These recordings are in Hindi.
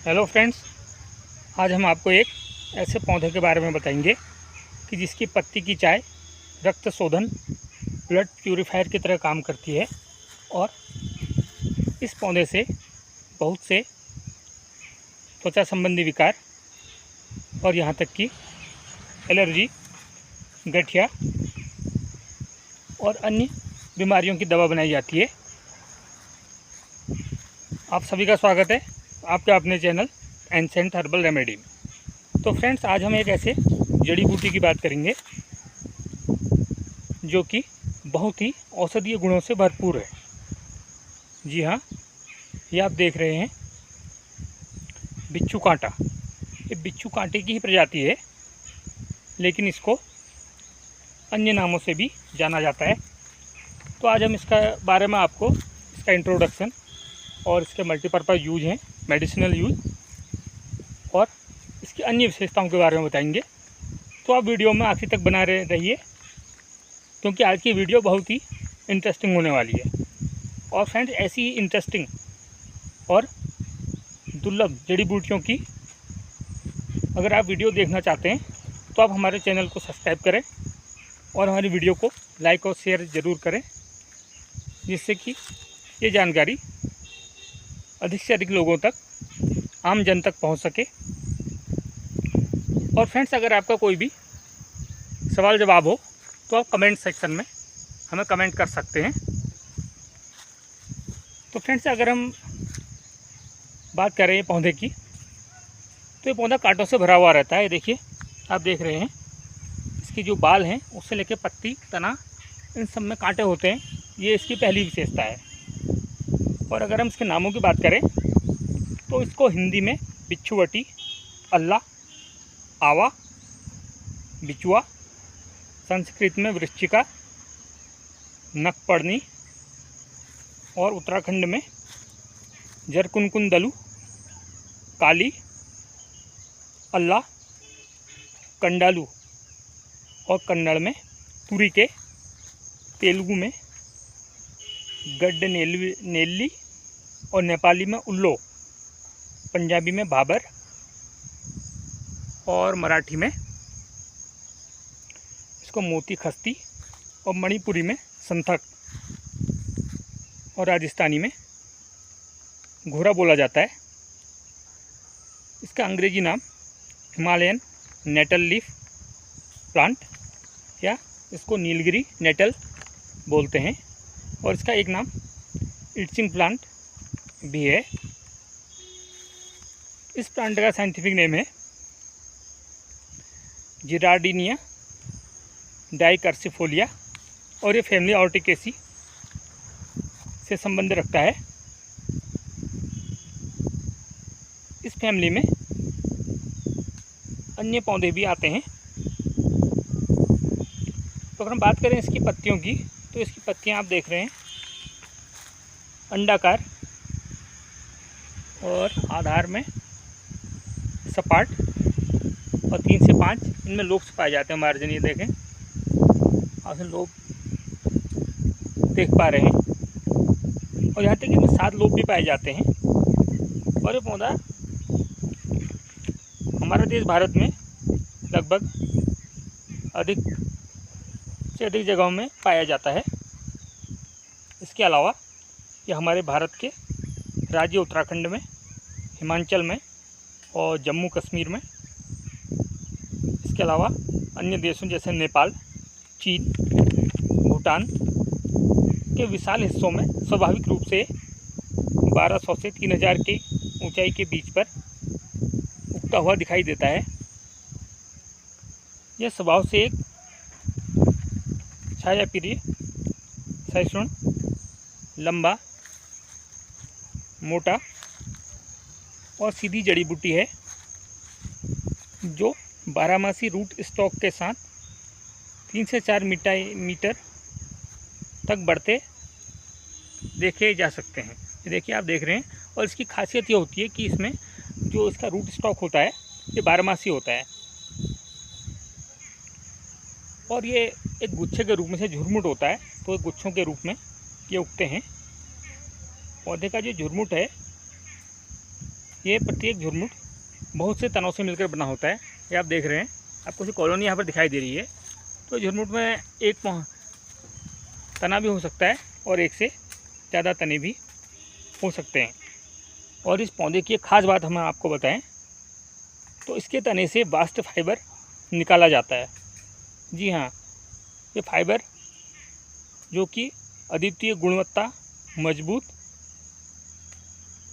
हेलो फ्रेंड्स, आज हम आपको एक ऐसे पौधे के बारे में बताएंगे कि जिसकी पत्ती की चाय रक्त शोधन ब्लड प्यूरीफायर की तरह काम करती है और इस पौधे से बहुत से त्वचा संबंधी विकार और यहाँ तक कि एलर्जी, गठिया और अन्य बीमारियों की दवा बनाई जाती है। आप सभी का स्वागत है आपके अपने चैनल एंसेंट हर्बल रेमेडी में। तो फ्रेंड्स, आज हम एक ऐसे जड़ी बूटी की बात करेंगे जो कि बहुत ही औषधीय गुणों से भरपूर है। जी हाँ, ये आप देख रहे हैं बिच्छू कांटा। ये बिच्छू कांटे की ही प्रजाति है, लेकिन इसको अन्य नामों से भी जाना जाता है। तो आज हम इसका बारे में आपको इसका इंट्रोडक्शन और इसके मल्टीपर्पज़ यूज हैं, मेडिसिनल यूज और इसकी अन्य विशेषताओं के बारे में बताएंगे। तो आप वीडियो में आखिर तक बना रहिए, क्योंकि आज की वीडियो बहुत ही इंटरेस्टिंग होने वाली है। और फ्रेंड्स, ऐसी इंटरेस्टिंग और दुर्लभ जड़ी बूटियों की अगर आप वीडियो देखना चाहते हैं तो आप हमारे चैनल को सब्सक्राइब करें और हमारी वीडियो को लाइक और शेयर ज़रूर करें, जिससे कि ये जानकारी अधिक से अधिक लोगों तक, आम जन तक पहुंच सके। और फ्रेंड्स, अगर आपका कोई भी सवाल जवाब हो तो आप कमेंट सेक्शन में हमें कमेंट कर सकते हैं। तो फ्रेंड्स, अगर हम बात करें पौधे की, तो ये पौधा कांटों से भरा हुआ रहता है। देखिए, आप देख रहे हैं इसकी जो बाल हैं उससे लेकर पत्ती, तना, इन सब में कांटे होते हैं। ये इसकी पहली विशेषता है। और अगर हम इसके नामों की बात करें तो इसको हिंदी में बिच्छुवटी, अल्ला, आवा, बिचुआ, संस्कृत में वृश्चिका, नकपर्णी और उत्तराखंड में जरकुनकुंदलु, काली, अल्ला, कंडालू और कन्नड़ में तुरी के, तेलुगु में गड्ड नेल्ली और नेपाली में उल्लो, पंजाबी में भाबर और मराठी में इसको मोती खस्ती और मणिपुरी में संथक और राजस्थानी में घोड़ा बोला जाता है। इसका अंग्रेजी नाम हिमालयन नेटल लीफ प्लांट या इसको नीलगिरी नेटल बोलते हैं, और इसका एक नाम इट्चिंग प्लांट भी है। इस प्लांट का साइंटिफिक नेम है जिरार्डिनिया डाइकर्सिफोलिया और ये फैमिली ऑर्टिकेसी से संबंध रखता है। इस फैमिली में अन्य पौधे भी आते हैं। तो अगर हम बात करें इसकी पत्तियों की, तो इसकी पत्तियां आप देख रहे हैं अंडाकार और आधार में सपाट और 3 से 5 इनमें लोब्स पाए जाते हैं। मार्जिन ये देखें, आप लोब देख पा रहे हैं, और यहाँ तक कि इसमें 7 लोब भी पाए जाते हैं। और ये पौधा हमारा देश भारत में लगभग अधिक से अधिक जगहों में पाया जाता है। इसके अलावा ये हमारे भारत के राज्य उत्तराखंड में, हिमाचल में और जम्मू कश्मीर में, इसके अलावा अन्य देशों जैसे नेपाल, चीन, भूटान के विशाल हिस्सों में स्वाभाविक रूप से 1200 से 3000 की ऊंचाई के बीच पर उगता हुआ दिखाई देता है। यह स्वभाव से एक छाया प्रिय, सहिष्णु, लंबा, मोटा और सीधी जड़ी बूटी है, जो बारहमासी रूट स्टॉक के साथ 3 से 4 मीटर तक बढ़ते देखे जा सकते हैं। ये देखिए, आप देख रहे हैं। और इसकी खासियत ये होती है कि इसमें जो इसका रूट स्टॉक होता है ये बारहमासी होता है, और ये एक गुच्छे के रूप में से झुरमुट होता है। तो गुच्छों के रूप में ये उगते हैं। पौधे का जो झुरमुट है ये प्रत्येक झुरमुट बहुत से तनों से मिलकर बना होता है। ये आप देख रहे हैं, आपको सी कॉलोनी यहाँ पर दिखाई दे रही है। तो झुरमुट में एक तना भी हो सकता है और एक से ज़्यादा तने भी हो सकते हैं। और इस पौधे की एक ख़ास बात हम आपको बताएं तो इसके तने से बास्ट फाइबर निकाला जाता है। जी हाँ, ये फाइबर जो कि अद्वितीय गुणवत्ता, मजबूत,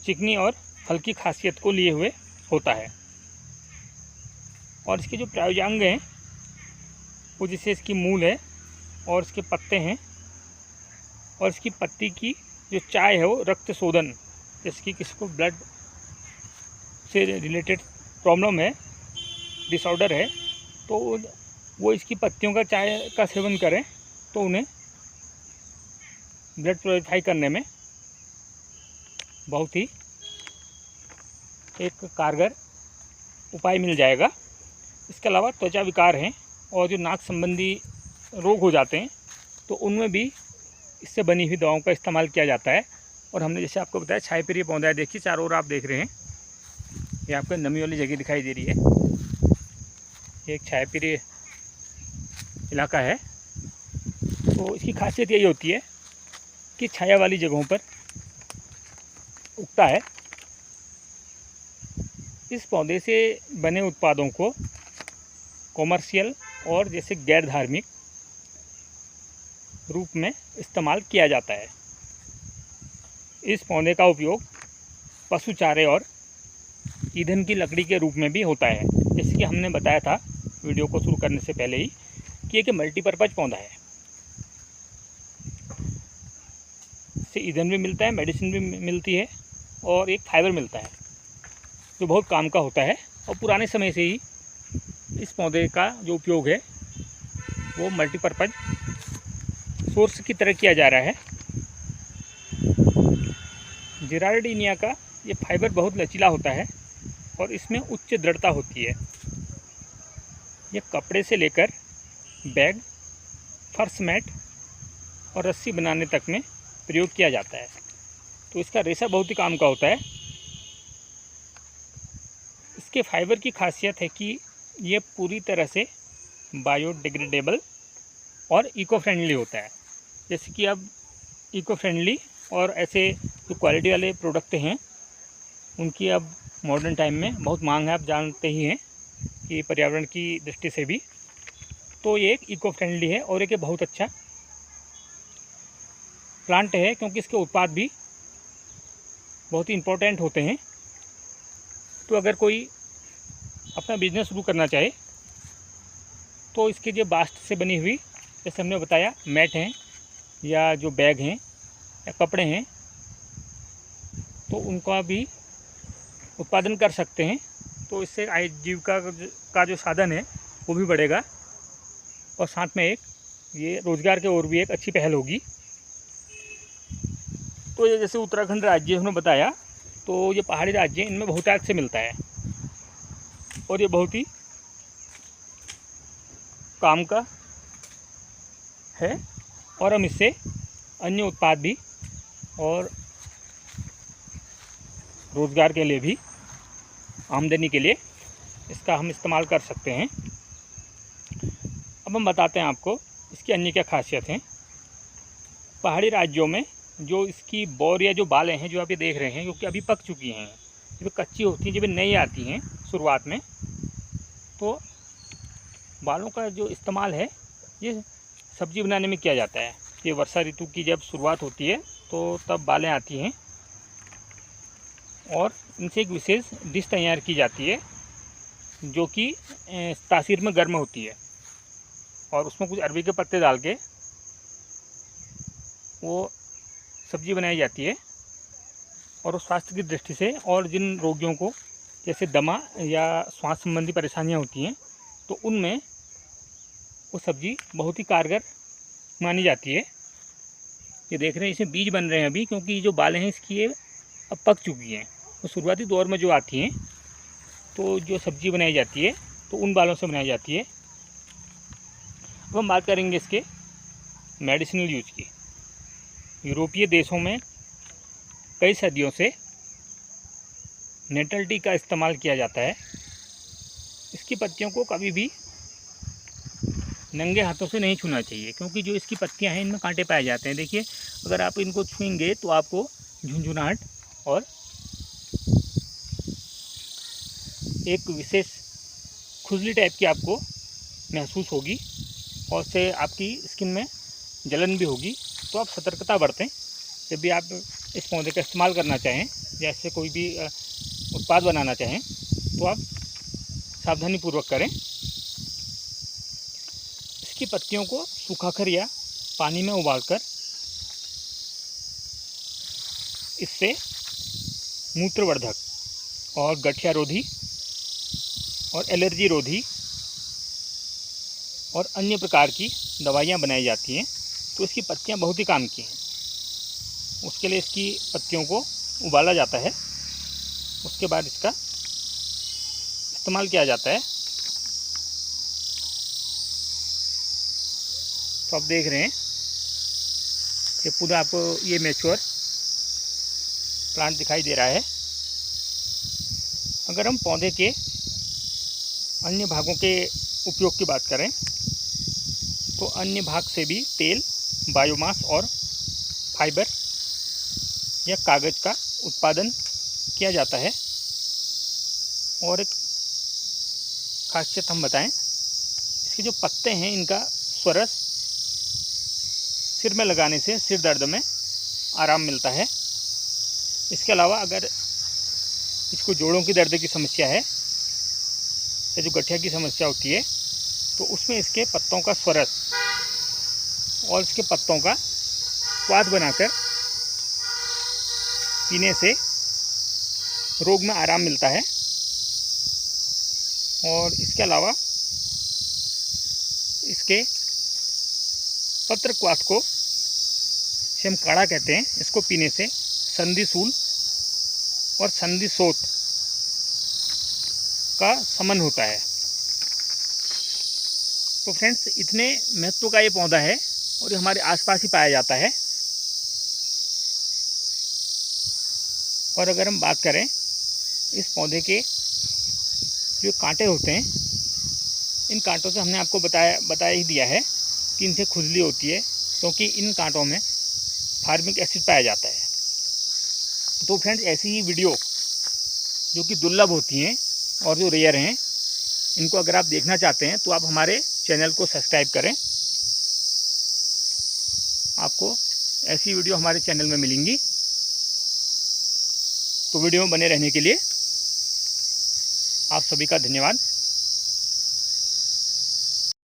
चिकनी और हल्की खासियत को लिए हुए होता है। और इसके जो प्रायोजांग हैं वो जैसे इसकी मूल है और इसके पत्ते हैं और इसकी पत्ती की जो चाय है वो रक्त शोधन, जैसे कि किसी को ब्लड से रिलेटेड प्रॉब्लम है, डिसऑर्डर है, तो वो इसकी पत्तियों का चाय का सेवन करें तो उन्हें ब्लड प्योरीफाई करने में बहुत ही एक कारगर उपाय मिल जाएगा। इसके अलावा त्वचा विकार हैं और जो नाक संबंधी रोग हो जाते हैं तो उनमें भी इससे बनी हुई दवाओं का इस्तेमाल किया जाता है। और हमने जैसे आपको बताया छाया प्रिय पौधा है, देखिए चारों ओर आप देख रहे हैं, ये आपको नमी वाली जगह दिखाई दे रही है, ये एक छाया प्रिय इलाका है। तो इसकी खासियत यही होती है कि छाया वाली जगहों पर उगता है। इस पौधे से बने उत्पादों को कॉमर्शियल और जैसे गैर धार्मिक रूप में इस्तेमाल किया जाता है। इस पौधे का उपयोग पशु चारे और ईंधन की लकड़ी के रूप में भी होता है। जैसे कि हमने बताया था वीडियो को शुरू करने से पहले ही कि एक मल्टीपर्पज़ पौधा है, इससे ईंधन भी मिलता है, मेडिसिन भी मिलती है और एक फाइबर मिलता है जो बहुत काम का होता है। और पुराने समय से ही इस पौधे का जो उपयोग है वो मल्टीपर्पज़ सोर्स की तरह किया जा रहा है। जिरार्डिनिया का ये फाइबर बहुत लचीला होता है और इसमें उच्च दृढ़ता होती है। ये कपड़े से लेकर बैग, फर्श मैट और रस्सी बनाने तक में प्रयोग किया जाता है। तो इसका रेशा बहुत ही काम का होता है। इसके फाइबर की खासियत है कि ये पूरी तरह से बायोडिग्रेडेबल और इको फ्रेंडली होता है। जैसे कि अब इको फ्रेंडली और ऐसे जो क्वालिटी वाले प्रोडक्ट हैं उनकी अब मॉडर्न टाइम में बहुत मांग है, आप जानते ही हैं कि पर्यावरण की दृष्टि से भी। तो ये एक इको फ्रेंडली है और एक बहुत अच्छा प्लांट है क्योंकि इसके उत्पाद भी बहुत ही इम्पोर्टेंट होते हैं। तो अगर कोई अपना बिजनेस शुरू करना चाहे तो इसके जो बास्ट से बनी हुई, जैसे हमने बताया, मैट हैं या जो बैग हैं या कपड़े हैं, तो उनका भी उत्पादन कर सकते हैं। तो इससे आजीविका का जो साधन है वो भी बढ़ेगा और साथ में एक ये रोज़गार की ओर भी एक अच्छी पहल होगी। तो ये जैसे उत्तराखंड राज्य हमने बताया, तो ये पहाड़ी राज्य इनमें बहुतायत से मिलता है और ये बहुत ही काम का है। और हम इससे अन्य उत्पाद भी और रोज़गार के लिए भी, आमदनी के लिए इसका हम इस्तेमाल कर सकते हैं। अब हम बताते हैं आपको इसकी अन्य क्या खासियत हैं। पहाड़ी राज्यों में जो इसकी बौर या जो बालें हैं जो आप ये देख रहे हैं, क्योंकि अभी पक चुकी हैं, जब कच्ची होती हैं, जब नई आती हैं शुरुआत में, तो बालों का जो इस्तेमाल है ये सब्ज़ी बनाने में किया जाता है। ये वर्षा ऋतु की जब शुरुआत होती है तो तब बालें आती हैं और इनसे एक विशेष डिश तैयार की जाती है जो कि तासीर में गर्म होती है और उसमें कुछ अरबी के पत्ते डाल के वो सब्ज़ी बनाई जाती है। और वो स्वास्थ्य की दृष्टि से और जिन रोगियों को जैसे दमा या श्वास संबंधी परेशानियां होती हैं तो उनमें वो सब्ज़ी बहुत ही कारगर मानी जाती है। ये देख रहे हैं इसमें बीज बन रहे हैं अभी, क्योंकि ये जो बालें हैं इसकी ये अब पक चुकी हैं। तो शुरुआती दौर में जो आती हैं तो जो सब्ज़ी बनाई जाती है तो उन बालों से बनाई जाती है। अब हम बात करेंगे इसके मेडिसिनल यूज की। यूरोपीय देशों में कई सदियों से नेटल्टी का इस्तेमाल किया जाता है। इसकी पत्तियों को कभी भी नंगे हाथों से नहीं छूना चाहिए, क्योंकि जो इसकी पत्तियां हैं इनमें कांटे पाए जाते हैं। देखिए, अगर आप इनको छुएंगे तो आपको झुंझुनाहट और एक विशेष खुजली टाइप की आपको महसूस होगी, और उससे आपकी स्किन में जलन भी होगी। तो आप सतर्कता बरतें जब भी आप इस पौधे का इस्तेमाल करना चाहें, जैसे कोई भी उत्पाद बनाना चाहें, तो आप सावधानीपूर्वक करें। इसकी पत्तियों को सुखाकर या पानी में उबालकर इससे मूत्रवर्धक और गठिया रोधी और एलर्जी रोधी और अन्य प्रकार की दवाइयाँ बनाई जाती हैं। तो इसकी पत्तियाँ बहुत ही काम की हैं। उसके लिए इसकी पत्तियों को उबाला जाता है, उसके बाद इसका इस्तेमाल किया जाता है। तो आप देख रहे हैं कि पूरा आपको ये मैच्योर प्लांट दिखाई दे रहा है। अगर हम पौधे के अन्य भागों के उपयोग की बात करें तो अन्य भाग से भी तेल, बायोमास और फाइबर या कागज़ का उत्पादन किया जाता है। और एक खासियत हम बताएं, इसके जो पत्ते हैं इनका स्वरस सिर में लगाने से सिर दर्द में आराम मिलता है। इसके अलावा अगर इसको जोड़ों की दर्द की समस्या है या जो गठिया की समस्या होती है, तो उसमें इसके पत्तों का स्वरस और इसके पत्तों का स्वाद बनाकर पीने से रोग में आराम मिलता है। और इसके अलावा इसके पत्रक्वाथ को हम काढ़ा कहते हैं, इसको पीने से संधिशूल और संधिशोथ का शमन होता है। तो फ्रेंड्स, इतने महत्व का ये पौधा है और ये हमारे आसपास ही पाया जाता है। और अगर हम बात करें इस पौधे के जो कांटे होते हैं, इन कांटों से हमने आपको बताया ही दिया है कि इनसे खुजली होती है, क्योंकि इन कांटों में फार्मिक एसिड पाया जाता है। तो फ्रेंड्स, ऐसी ही वीडियो जो कि दुर्लभ होती हैं और जो रेयर हैं, इनको अगर आप देखना चाहते हैं तो आप हमारे चैनल को सब्सक्राइब करें। आपको ऐसी वीडियो हमारे चैनल में मिलेंगी। तो वीडियो में बने रहने के लिए आप सभी का धन्यवाद।